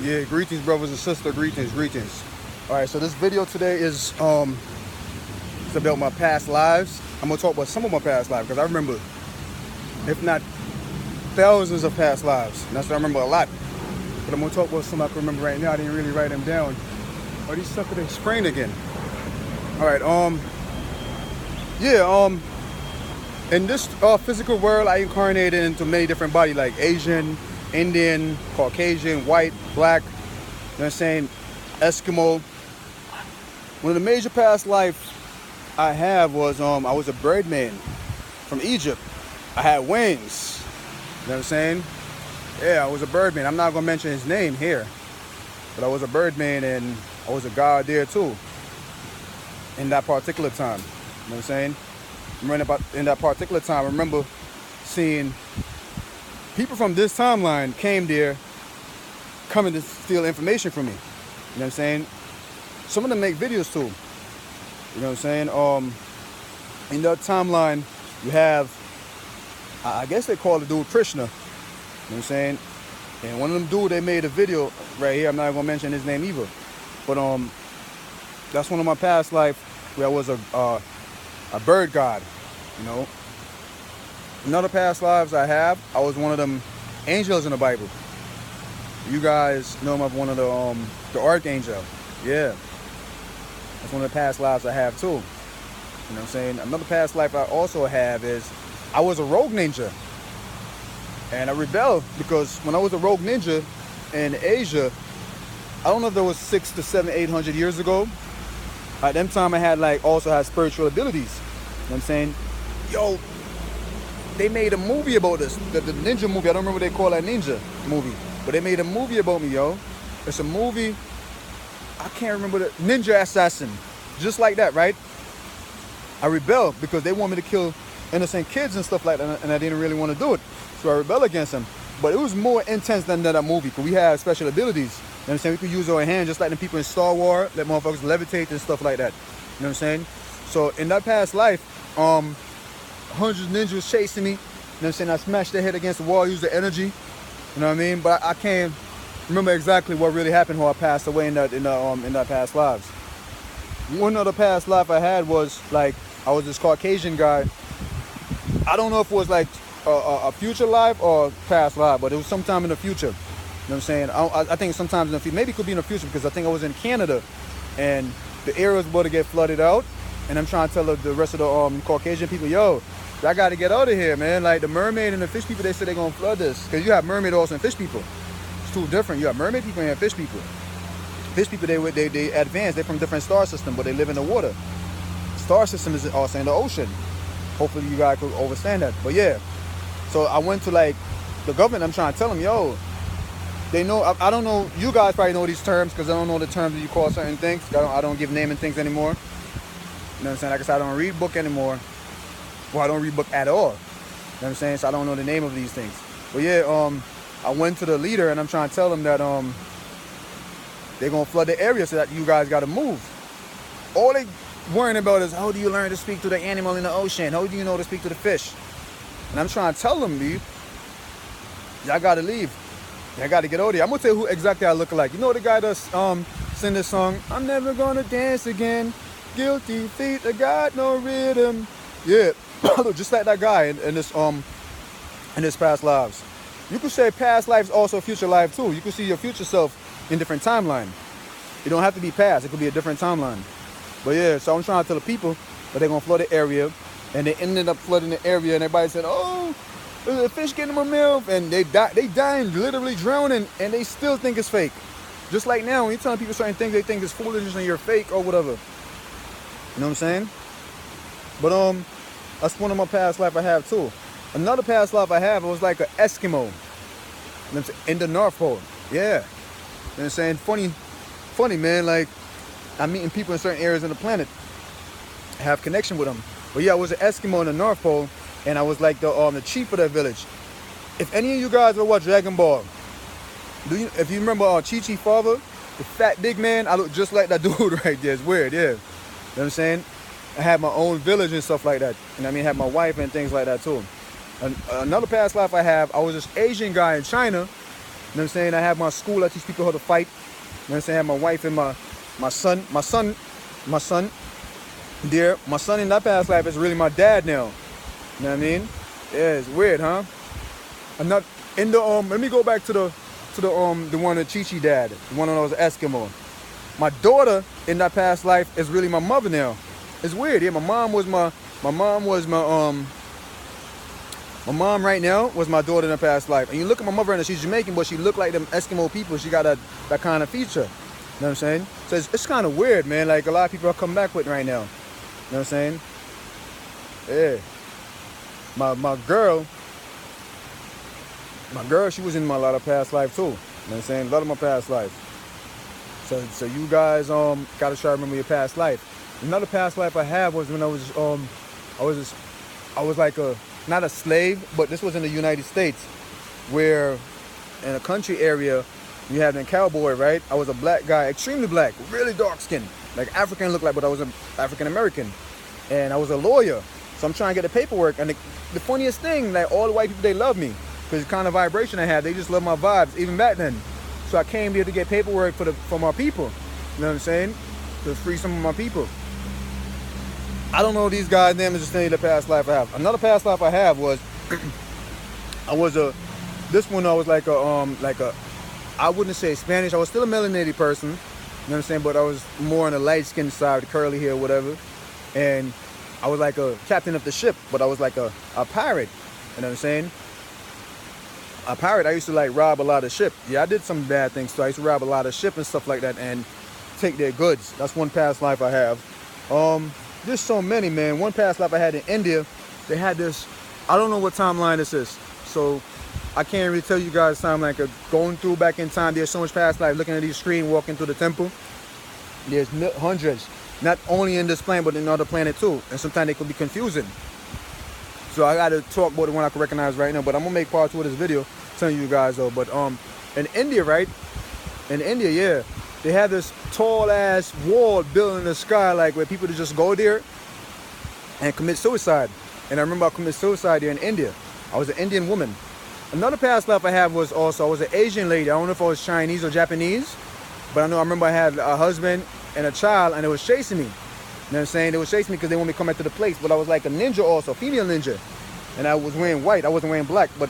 Yeah, greetings, brothers and sisters. Greetings, greetings. All right, so this video today is it's about my past lives. I'm gonna talk about some of my past lives because I remember, if not thousands of past lives. And that's what I remember a lot. But I'm gonna talk about some I can remember right now. I didn't really write them down. Are these suckers they spraying again? All right. In this physical world, I incarnated into many different bodies, like Asian, Indian, Caucasian, white, black, you know what I'm saying, Eskimo. One of the major past life I have was I was a birdman from Egypt. I had wings, you know what I'm saying? Yeah, I was a birdman. I'm not gonna mention his name here, but I was a birdman and I was a god there too in that particular time, you know what I'm saying? In that particular time, I remember seeing people from this timeline came there coming to steal information from me. You know what I'm saying? Some of them make videos too. You know what I'm saying? In that timeline, you have, I guess they call the dude Krishna. You know what I'm saying? And one of them dude, they made a video right here. I'm not gonna mention his name either. But that's one of my past life where I was a bird god, you know. Another past lives I have, I was one of them angels in the Bible. You guys know I'm one of the archangel. Yeah. That's one of the past lives I have too. You know what I'm saying? Another past life I also have is I was a rogue ninja. And I rebelled because when I was a rogue ninja in Asia, I don't know if there was 600 to 700, 800 years ago. At them time I had also had spiritual abilities. You know what I'm saying? Yo, they made a movie about this. The ninja movie. I don't remember what they call that ninja movie. But they made a movie about me, yo. It's a movie. I can't remember the Ninja Assassin. Just like that, right? I rebelled because they want me to kill innocent kids and stuff like that, and I didn't really want to do it. So I rebelled against them. But it was more intense than that movie because we had special abilities. You know what I'm saying? We could use our hands just like the people in Star Wars, let motherfuckers levitate and stuff like that. You know what I'm saying? So in that past life, hundreds of ninjas chasing me. You know what I'm saying? I smashed their head against the wall, used the energy. You know what I mean? But I can't remember exactly what really happened when I passed away in that past lives. One other past life I had was I was this Caucasian guy. I don't know if it was a future life or past life, but it was sometime in the future. You know what I'm saying? I think sometimes in the future, maybe it could be in the future because I think I was in Canada and the area was about to get flooded out. And I'm trying to tell the rest of the Caucasian people, yo, I got to get out of here, man. Like the mermaid and the fish people, they said they're going to flood this. Because you have mermaid also and fish people. It's two different. You have mermaid people and you have fish people. Fish people, they advance. They're from different star system, but they live in the water. Star system is also in the ocean. Hopefully you guys could understand that. But yeah, so I went to the government. I'm trying to tell them, yo, they know, I don't know, you guys probably know these terms because I don't know the terms that you call certain things. I don't give naming things anymore. You know what I'm saying? Like I said, I don't read book anymore. Well, I don't read book at all. You know what I'm saying? So I don't know the name of these things. But yeah, I went to the leader and I'm trying to tell them that they're going to flood the area so that you guys got to move. All they worrying about is how do you learn to speak to the animal in the ocean? How do you know to speak to the fish? And I'm trying to tell them, y'all got to leave. I got to get out of here. I'm going to tell you who exactly I look like. You know the guy that's sing this song, I'm never going to dance again. Guilty feet, I got no rhythm. Yeah, just like that guy in this past lives. You could say past lives also future life too. You could see your future self in different timeline. It don't have to be past. It could be a different timeline. But yeah, so I'm trying to tell the people that they're going to flood the area. And they ended up flooding the area and everybody said, oh, there's a fish getting them a meal. And they dying, literally drowning, and they still think it's fake. Just like now, when you're telling people certain things, they think it's foolishness and you're fake or whatever. You know what I'm saying? But that's one of my past life I have too. Another past life I have, it was like an Eskimo. You know what I'm saying? In the North Pole. Yeah. You know what I'm saying? Funny man, I'm meeting people in certain areas of the planet. I have connection with them. But yeah, I was an Eskimo in the North Pole, and I was the chief of that village. If any of you guys ever watch Dragon Ball, if you remember Chi-Chi father, the fat big man, I look just like that dude right there. It's weird, yeah. You know what I'm saying? I had my own village and stuff like that. And I had my wife and things like that too. And another past life I have, I was this Asian guy in China, what I'm saying? I have my school, I teach people how to fight. You know what I'm saying? I have my wife and my son, dear. My son in that past life is really my dad now. You know what I mean? Yeah, it's weird, huh? I'm not in the let me go back to the one the Chi-Chi dad, the one that was Eskimo. My daughter in that past life is really my mother now. It's weird. Yeah, my mom right now was my daughter in the past life. And you look at my mother and she's Jamaican, but she looked like them Eskimo people. She got that kind of feature. You know what I'm saying? So it's kind of weird, man. Like a lot of people are coming back with right now. You know what I'm saying? Yeah. My girl, she was in my lot of past life too. You know what I'm saying? A lot of my past life. So you guys gotta try to remember your past life. Another past life I had was when I was like not a slave, but this was in the United States, where in a country area you had a cowboy, right? I was a black guy, extremely black, really dark skinned, like African looked like, but I was an African American, and I was a lawyer. So I'm trying to get the paperwork, and the funniest thing, like all the white people, they love me because the kind of vibration I had, they just love my vibes, even back then. So I came here to get paperwork for my people. You know what I'm saying? To free some of my people. I don't know these guys' names, just any the past life I have. Another past life I have was I was I wouldn't say Spanish. I was still a melanated person. You know what I'm saying? But I was more on the light skinned side, curly hair, whatever. And I was like a captain of the ship, but I was like a pirate. You know what I'm saying? A pirate, I used to like rob a lot of ship. Yeah, I did some bad things too. I used to rob a lot of ship and stuff like that and take their goods. That's one past life I have. There's so many, man. One past life I had in India, they had this, I don't know what timeline this is. So I can't really tell you guys timeline, because going through back in time, there's so much past life. Looking at these screen, walking through the temple, there's hundreds, not only in this planet, but in other planet too. And sometimes they could be confusing. So I got to talk about the one I can recognize right now, but I'm going to make part 2 of this video telling you guys though. But in India, right? In India, yeah, they had this tall ass wall built in the sky, like where people just go there and commit suicide. And I remember I committed suicide there in India. I was an Indian woman. Another past life I have was also, I was an Asian lady. I don't know if I was Chinese or Japanese, but I remember I had a husband and a child, and they was chasing me. You know what I'm saying? They was chasing me because they wanted me to come back to the place. But I was like a ninja also, female ninja. And I was wearing white. I wasn't wearing black, but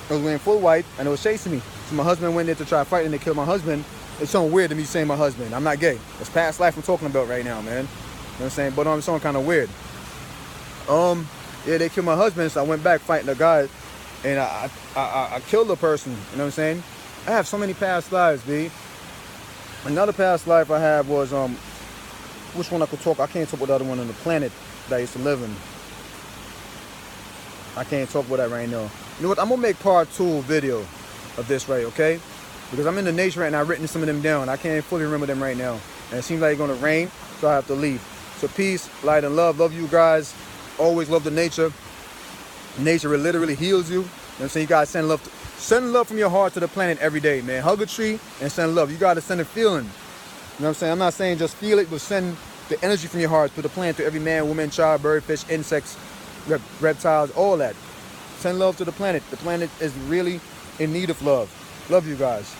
I was wearing full white, and it was chasing me. So my husband went there to try to fight, and they killed my husband. It's something weird to me saying my husband. I'm not gay. It's past life I'm talking about right now, man. You know what I'm saying? But it's something kind of weird. Yeah, they killed my husband, so I went back fighting the guy, and I killed the person. You know what I'm saying? I have so many past lives, B. Another past life I have was which one I could talk? I can't talk about the other one on the planet that I used to live in. I can't talk about that right now. You know what? I'm gonna make part 2 video of this, right? Okay? Because I'm in the nature right now. I've written some of them down. I can't fully remember them right now. And it seems like it's going to rain, so I have to leave. So peace, light, and love. Love you guys. Always love the nature. Nature literally heals you. You know what I'm saying? You got to send love from your heart to the planet every day, man. Hug a tree and send love. You got to send a feeling. You know what I'm saying? I'm not saying just feel it, but send the energy from your heart to the planet, to every man, woman, child, bird, fish, insects, reptiles, all that. Send love to the planet. The planet is really in need of love. Love you guys.